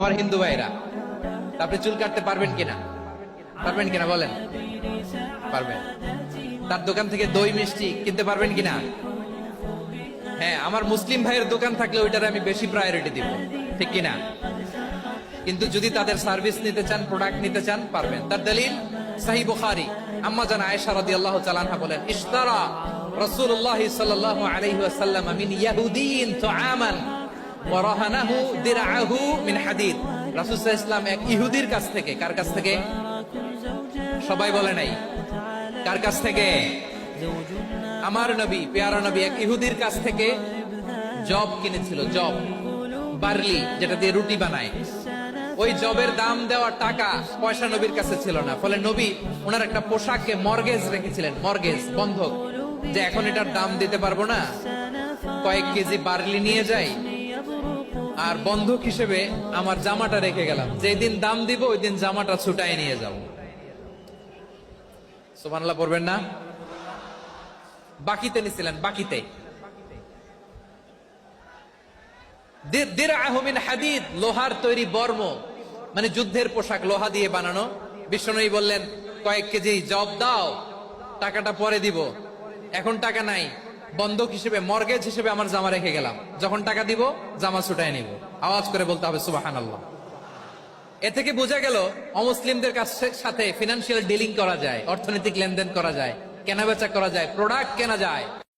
আমার হিন্দু ভাইরা, আপনি চুল কাটতে পারবেন কিনা? পারবেন কিনা বলেন? পারবেন। তার দোকান থেকে দই মিষ্টি কিনতে পারবেন কিনা? হ্যাঁ, আমার মুসলিম ভাইয়ের দোকান থাকলে ওইটারে আমি বেশি প্রায়োরিটি দিব, ঠিক কিনা? কিন্তু যদি তাদের সার্ভিস নিতে চান, প্রোডাক্ট নিতে চান, পারবেন। তার দলিল সহিহ বুখারী, আম্মা জান আয়েশা রাদিয়াল্লাহু তাআলা আনহা বলেন, ইশতারা রাসূলুল্লাহ সাল্লাল্লাহু আলাইহি ওয়াসাল্লাম মিন ইয়াহুদিয়িন তুআমান ওয়া রাহানাহু দিরআহু মিন হাদিদ। রাসূল সাল্লাল্লাহু আলাইহি ওয়াসাল্লাম এক ইহুদির কাছ থেকে, কার কাছ থেকে? সবাই বলে নাই কার কাছ থেকে? আমার নবী, পেয়ারা নবী এক ইহুদির কাছ থেকে জব কিনেছিল। জব, বার্লি, যেটা দিয়ে রুটি বানায়। ওই জবের দাম দেওয়া টাকা পয়সা নবীর কাছে ছিল না। ফলে নবী ওনার একটা পোশাককে মর্গেজ রেখেছিলেন, মর্গেজ, বন্ধক, যে এখন এটার দাম দিতে পারবো না, কয়েক কেজি বার্লি নিয়ে যাই আর বন্ধক হিসেবে আমার জামাটা রেখে গেলাম, যেদিন দাম দিব ওই দিন জামাটা ছুটাই নিয়ে যাবো। সুবহানাল্লাহ পড়বেন না? বাকিতে নিছিলেন, বাকিতে। দিরআহু মিন হাদিদ, লোহার তৈরি বর্ম, মানে যুদ্ধের পোশাক, লোহা দিয়ে বানানো। বিশ্বনবী বললেন, কয়েক কেজি জব দাও, টাকাটা পরে দিব, এখন টাকা নাই, বন্ধক হিসেবে, মর্গেজ হিসেবে আমার জামা রেখে গেলাম, যখন টাকা দিব জামা ছুটায় নিব। আওয়াজ করে বলতে হবে সুবহানাল্লাহ। এ থেকে বোঝা গেল অমুসলিমদের সাথে ফিনান্সিয়াল ডিলিং করা যায়, অর্থনৈতিক লেনদেন করা যায়, কেনাবেচা করা যায়, প্রোডাক্ট কেনা যায়।